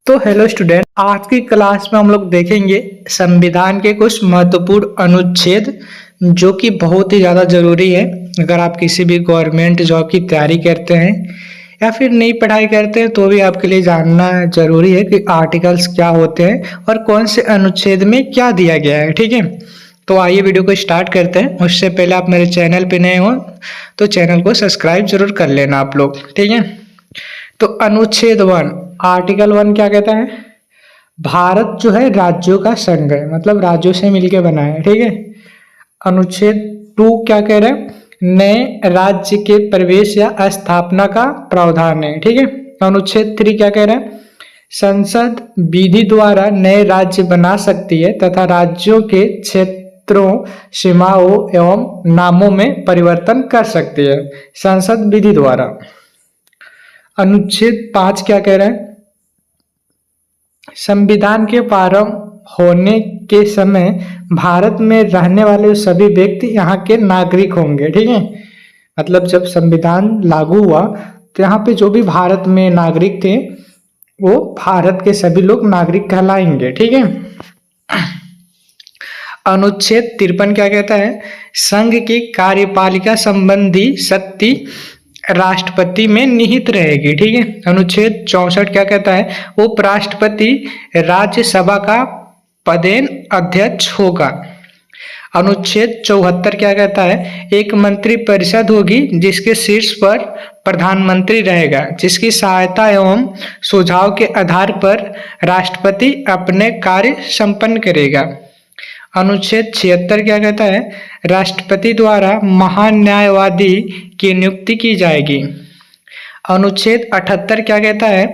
तो hello student, आज की क्लास में हम लोग देखेंगे संविधान के कुछ महत्वपूर्ण अनुच्छेद जो कि बहुत ही ज़्यादा ज़रूरी है। अगर आप किसी भी गवर्नमेंट जॉब की तैयारी करते हैं या फिर नई पढ़ाई करते हैं तो भी आपके लिए जानना जरूरी है कि आर्टिकल्स क्या होते हैं और कौन से अनुच्छेद में क्या दिया गया है। ठीक है, तो आइए वीडियो को स्टार्ट करते हैं। उससे पहले आप मेरे चैनल पे नए हो तो चैनल को सब्सक्राइब जरूर कर लेना आप लोग। ठीक है, तो अनुच्छेद 1 आर्टिकल 1 क्या कहता है? भारत जो है राज्यों का संघ है, मतलब राज्यों से मिलके बना है। ठीक है। अनुच्छेद 2 क्या कह रहा है? नए राज्य के प्रवेश या स्थापना का प्रावधान है। ठीक है। अनुच्छेद 3 क्या कह रहा है? संसद विधि द्वारा नए राज्य बना सकती है तथा राज्यों के क्षेत्रों, सीमाओं एवं नामों में परिवर्तन कर सकती है संसद विधि द्वारा। अनुच्छेद 5 क्या कह रहा है? संविधान के प्रारंभ होने के समय भारत में रहने वाले सभी व्यक्ति यहाँ के नागरिक होंगे। ठीक है, मतलब जब संविधान लागू हुआ तो यहाँ पे जो भी भारत में नागरिक थे वो भारत के सभी लोग नागरिक कहलाएंगे। ठीक है। अनुच्छेद 53 क्या कहता है? संघ की कार्यपालिका संबंधी शक्ति राष्ट्रपति में निहित रहेगी। ठीक है। अनुच्छेद 64 क्या कहता है? उपराष्ट्रपति राज्यसभा का पदेन अध्यक्ष होगा। अनुच्छेद 74 क्या कहता है? एक मंत्री परिषद होगी जिसके शीर्ष पर प्रधानमंत्री रहेगा, जिसकी सहायता एवं सुझाव के आधार पर राष्ट्रपति अपने कार्य संपन्न करेगा। अनुच्छेद 76 क्या कहता है? राष्ट्रपति द्वारा महान्यायवादी की नियुक्ति की जाएगी। अनुच्छेद 78 क्या कहता है?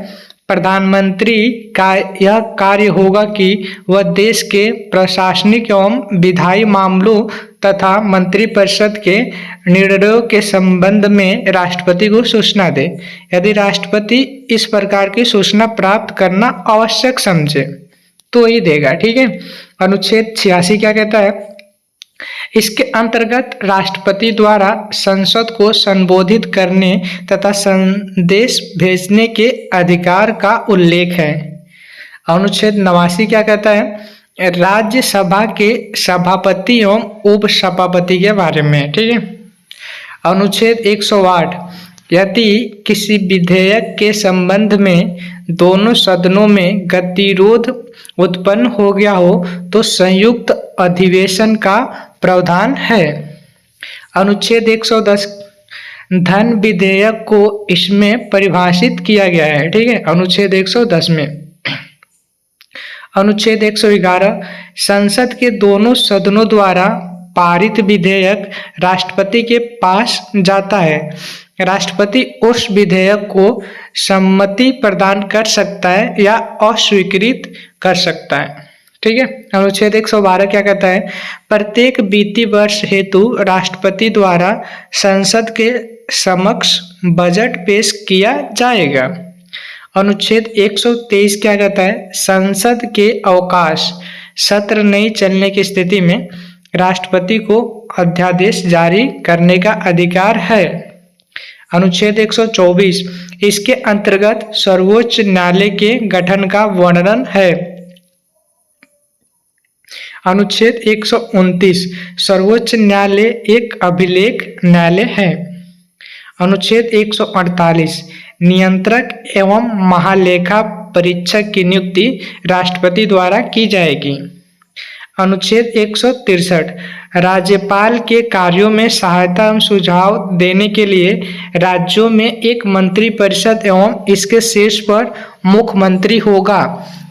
प्रधानमंत्री का यह कार्य होगा कि वह देश के प्रशासनिक एवं विधायी मामलों तथा मंत्रिपरिषद के निर्णयों के संबंध में राष्ट्रपति को सूचना दे, यदि राष्ट्रपति इस प्रकार की सूचना प्राप्त करना आवश्यक समझे तो ही देगा। ठीक है। अनुच्छेद 86 क्या कहता है? इसके अंतर्गत राष्ट्रपति द्वारा संसद को संबोधित करने तथा संदेश भेजने के अधिकार का उल्लेख है। अनुच्छेद 89 क्या कहता है? राज्यसभा के सभापति एवं उपसभापति के बारे में। ठीक है। अनुच्छेद 108 यदि किसी विधेयक के संबंध में दोनों सदनों में गतिरोध उत्पन्न हो गया हो तो संयुक्त अधिवेशन का प्रावधान है। अनुच्छेद 110 धन विधेयक को इसमें परिभाषित किया गया है। ठीक है, अनुच्छेद 110 में। अनुच्छेद 111 संसद के दोनों सदनों द्वारा पारित विधेयक राष्ट्रपति के पास जाता है। राष्ट्रपति उस विधेयक को सम्मति प्रदान कर सकता है या अस्वीकृत कर सकता है। ठीक है। अनुच्छेद 112 क्या कहता है? प्रत्येक वित्तीय वर्ष हेतु राष्ट्रपति द्वारा संसद के समक्ष बजट पेश किया जाएगा। अनुच्छेद 123 क्या कहता है? संसद के अवकाश सत्र नहीं चलने की स्थिति में राष्ट्रपति को अध्यादेश जारी करने का अधिकार है। अनुच्छेद 124 इसके अंतर्गत सर्वोच्च न्यायालय के गठन का वर्णन है। अनुच्छेद 129 सर्वोच्च न्यायालय एक अभिलेख न्यायालय है। अनुच्छेद 148 नियंत्रक एवं महालेखा परीक्षक की नियुक्ति राष्ट्रपति द्वारा की जाएगी। अनुच्छेद 163 राज्यपाल के कार्यों में सहायता एवं सुझाव देने के लिए राज्यों में एक मंत्रिपरिषद एवं इसके शीर्ष पर मुख्यमंत्री होगा,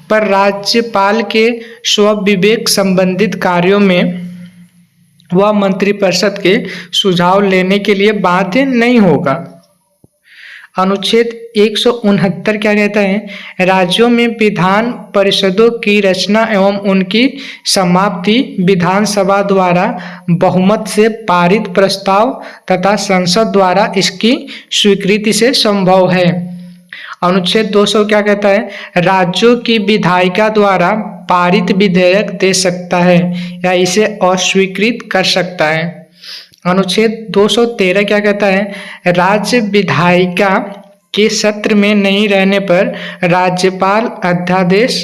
पर राज्यपाल के स्वविवेक संबंधित कार्यों में वह मंत्रिपरिषद के सुझाव लेने के लिए बाध्य नहीं होगा। अनुच्छेद 169 क्या कहता है? राज्यों में विधान परिषदों की रचना एवं उनकी समाप्ति विधानसभा द्वारा बहुमत से पारित प्रस्ताव तथा संसद द्वारा इसकी स्वीकृति से संभव है। अनुच्छेद 200 क्या कहता है? राज्यों की विधायिका द्वारा पारित विधेयक दे सकता है या इसे अस्वीकृत कर सकता है। अनुच्छेद 213 क्या कहता है? राज्य विधायिका के सत्र में नहीं रहने पर राज्यपाल अध्यादेश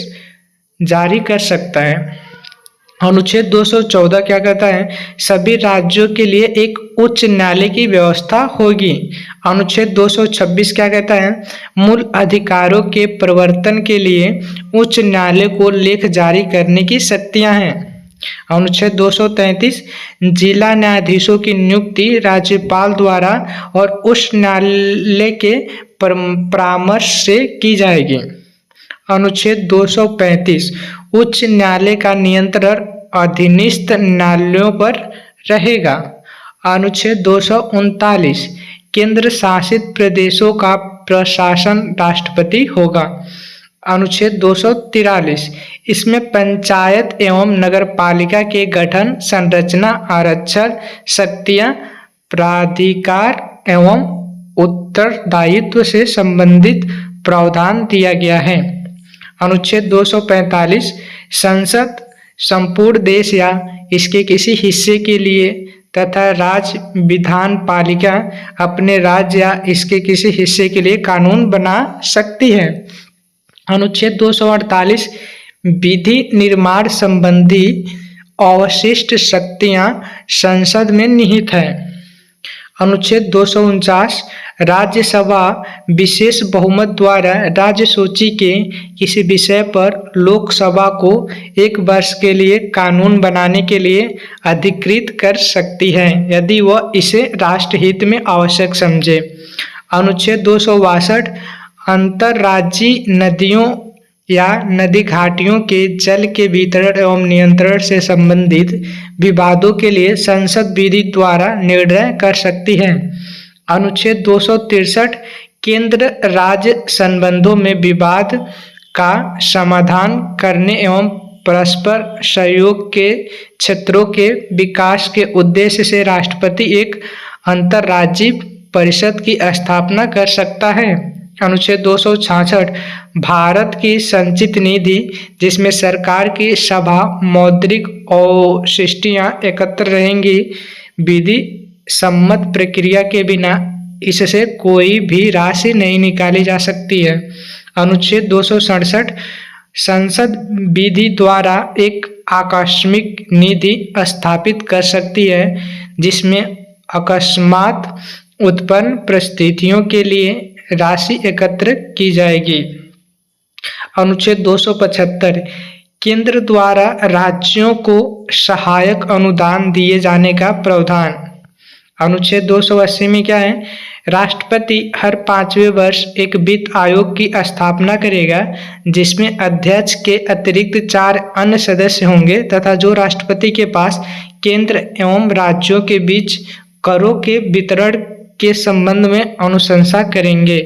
जारी कर सकता है। अनुच्छेद 214 क्या कहता है? सभी राज्यों के लिए एक उच्च न्यायालय की व्यवस्था होगी। अनुच्छेद 226 क्या कहता है? मूल अधिकारों के प्रवर्तन के लिए उच्च न्यायालय को लेख जारी करने की शक्तियां हैं। अनुच्छेद 233 जिला न्यायाधीशों की नियुक्ति राज्यपाल द्वारा और उच्च न्यायालय के परामर्श से की जाएगी। अनुच्छेद 235 उच्च न्यायालय का नियंत्रण अधीनस्थ न्यायालयों पर रहेगा। अनुच्छेद 239 केंद्र शासित प्रदेशों का प्रशासन राष्ट्रपति होगा। अनुच्छेद 243 इसमें पंचायत एवं नगरपालिका के गठन, संरचना, आरक्षण, शक्तियां, प्राधिकार एवं उत्तरदायित्व से संबंधित प्रावधान दिया गया है। अनुच्छेद 245 संसद संपूर्ण देश या इसके किसी हिस्से के लिए तथा राज्य विधान पालिका अपने राज्य या इसके किसी हिस्से के लिए कानून बना सकती है। अनुच्छेद 248 विधि निर्माण संबंधी अवशिष्ट शक्तियां संसद में निहित है। अनुच्छेद 249 राज्यसभा विशेष बहुमत द्वारा राज्य सूची के किसी विषय पर लोकसभा को 1 वर्ष के लिए कानून बनाने के लिए अधिकृत कर सकती है यदि वह इसे राष्ट्रहित में आवश्यक समझे। अनुच्छेद 262 अंतर्राज्यीय नदियों या नदी घाटियों के जल के वितरण एवं नियंत्रण से संबंधित विवादों के लिए संसद विधि द्वारा निर्णय कर सकती है। अनुच्छेद 263 केंद्र राज्य संबंधों में विवाद का समाधान करने एवं परस्पर सहयोग के क्षेत्रों के विकास के उद्देश्य से राष्ट्रपति एक अंतर्राज्यीय परिषद की स्थापना कर सकता है। अनुच्छेद 266 भारत की संचित निधि जिसमें सरकार की सभा मौद्रिक अवशिष्टियां एकत्र रहेंगी, विधि सम्मत प्रक्रिया के बिना इससे कोई भी राशि नहीं निकाली जा सकती है। अनुच्छेद 267 संसद विधि द्वारा एक आकस्मिक निधि स्थापित कर सकती है जिसमें अकस्मात उत्पन्न परिस्थितियों के लिए राशि एकत्र की जाएगी। अनुच्छेद 275 केंद्र द्वारा राज्यों को सहायक अनुदान दिए जाने का प्रावधान। अनुच्छेद 280 में क्या है? राष्ट्रपति हर 5वें वर्ष एक वित्त आयोग की स्थापना करेगा जिसमें अध्यक्ष के अतिरिक्त 4 अन्य सदस्य होंगे तथा जो राष्ट्रपति के पास केंद्र एवं राज्यों के बीच करों के वितरण के संबंध में अनुशंसा करेंगे।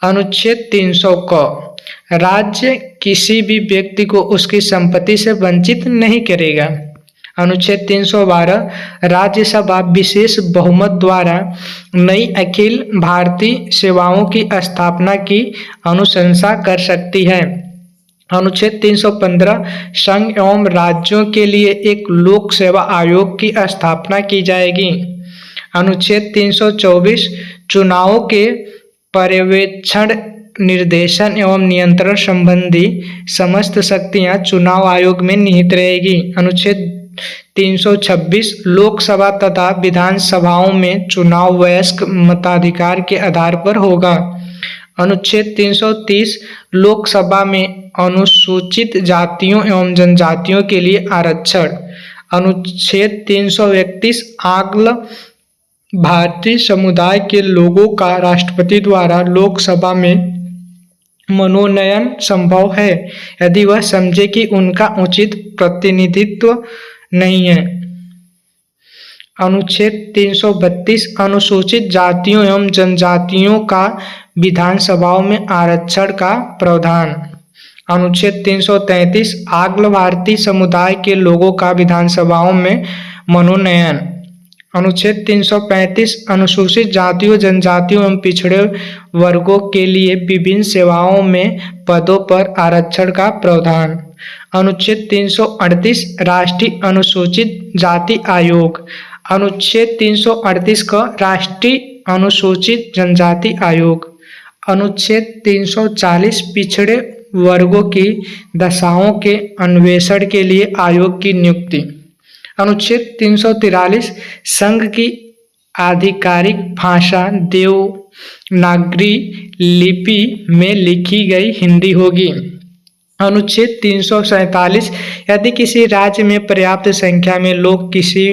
अनुच्छेद 300 क राज्य किसी भी व्यक्ति को उसकी संपत्ति से वंचित नहीं करेगा। अनुच्छेद 312 राज्यसभा विशेष बहुमत द्वारा नई अखिल भारतीय सेवाओं की स्थापना की अनुशंसा कर सकती है। अनुच्छेद 315 संघ एवं राज्यों के लिए एक लोक सेवा आयोग की स्थापना की जाएगी। अनुच्छेद 324 चुनावों के पर्यवेक्षण, निर्देशन एवं नियंत्रण संबंधी समस्त शक्तियां चुनाव आयोग में निहित रहेगी। अनुच्छेद 326 लोकसभा तथा विधानसभाओं में चुनाव वयस्क मताधिकार के आधार पर होगा। अनुच्छेद 330 लोकसभा में अनुसूचित जातियों एवं जनजातियों के लिए आरक्षण। अनुच्छेद 331 आंग्ल भारतीय समुदाय के लोगों का राष्ट्रपति द्वारा लोकसभा में मनोनयन संभव है यदि वह समझे कि उनका उचित प्रतिनिधित्व नहीं है। अनुच्छेद 332 अनुसूचित जातियों एवं जनजातियों का विधानसभाओं में आरक्षण का प्रावधान। अनुच्छेद 333 आंग्ल भारतीय समुदाय के लोगों का विधानसभाओं में मनोनयन। अनुच्छेद 335 अनुसूचित जातियों, जनजातियों एवं पिछड़े वर्गों के लिए विभिन्न सेवाओं में पदों पर आरक्षण का प्रावधान। अनुच्छेद 338 राष्ट्रीय अनुसूचित जाति आयोग। अनुच्छेद 338 का राष्ट्रीय अनुसूचित जनजाति आयोग। अनुच्छेद 340 पिछड़े वर्गों की दशाओं के अन्वेषण के लिए आयोग की नियुक्ति। अनुच्छेद 343 संघ की आधिकारिक भाषा देवनागरी लिपि में लिखी गई हिंदी होगी। अनुच्छेद 347 यदि किसी राज्य में पर्याप्त संख्या में लोग किसी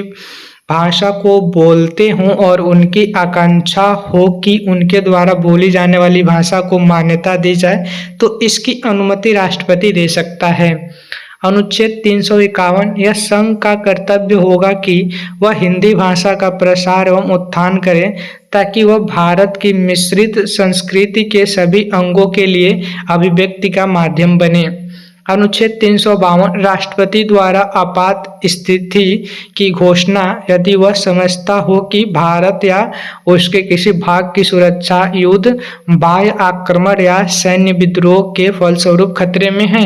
भाषा को बोलते हों और उनकी आकांक्षा हो कि उनके द्वारा बोली जाने वाली भाषा को मान्यता दी जाए तो इसकी अनुमति राष्ट्रपति दे सकता है। अनुच्छेद 351 यह संघ का कर्तव्य होगा कि वह हिंदी भाषा का प्रसार एवं उत्थान करे ताकि वह भारत की मिश्रित संस्कृति के सभी अंगों के लिए अभिव्यक्ति का माध्यम बने। अनुच्छेद 352 राष्ट्रपति द्वारा आपात स्थिति की घोषणा यदि वह समझता हो कि भारत या उसके किसी भाग की सुरक्षा युद्ध, बाह्य आक्रमण या सैन्य विद्रोह के फलस्वरूप खतरे में है।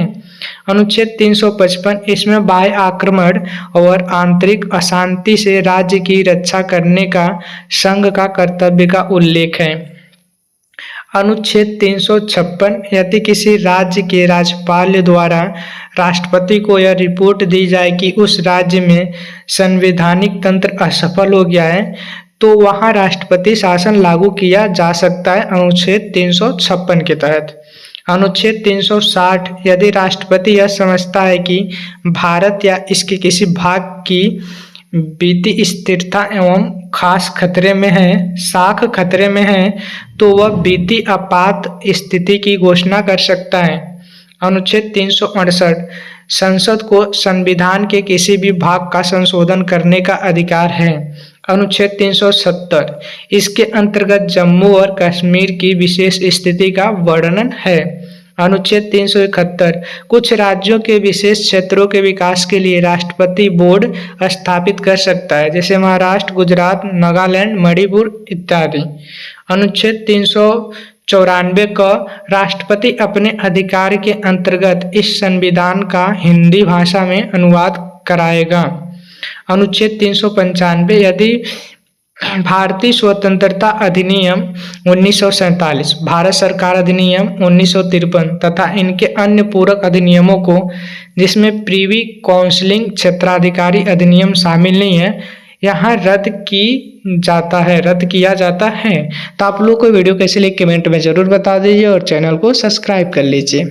अनुच्छेद 355 इसमें बाह्य आक्रमण और आंतरिक अशांति से राज्य की रक्षा करने का संघ का कर्तव्य का उल्लेख है। अनुच्छेद 356 यदि किसी राज्य के राज्यपाल द्वारा राष्ट्रपति को यह रिपोर्ट दी जाए कि उस राज्य में संवैधानिक तंत्र असफल हो गया है तो वहां राष्ट्रपति शासन लागू किया जा सकता है अनुच्छेद 356 के तहत। अनुच्छेद 360 यदि राष्ट्रपति यह समझता है कि भारत या इसके किसी भाग की वित्तीय स्थिरता एवं खास खतरे में है, साख खतरे में है, तो वह वित्तीय आपात स्थिति की घोषणा कर सकता है। अनुच्छेद 368 संसद को संविधान के किसी भी भाग का संशोधन करने का अधिकार है। अनुच्छेद 370 इसके अंतर्गत जम्मू और कश्मीर की विशेष स्थिति का वर्णन है। अनुच्छेद 371 कुछ राज्यों के विशेष क्षेत्रों के विकास के लिए राष्ट्रपति बोर्ड स्थापित कर सकता है, जैसे महाराष्ट्र, गुजरात, नागालैंड, मणिपुर इत्यादि। अनुच्छेद 394 का राष्ट्रपति अपने अधिकार के अंतर्गत इस संविधान का हिंदी भाषा में अनुवाद कराएगा। अनुच्छेद 395 यदि भारतीय स्वतंत्रता अधिनियम 1947, भारत सरकार अधिनियम 1953 तथा इनके अन्य पूरक अधिनियमों को जिसमें प्रीवी काउंसिलिंग क्षेत्राधिकारी अधिनियम शामिल नहीं है यहाँ रद्द किया जाता है। तो आप लोग को वीडियो कैसे लगी कमेंट में जरूर बता दीजिए और चैनल को सब्सक्राइब कर लीजिए।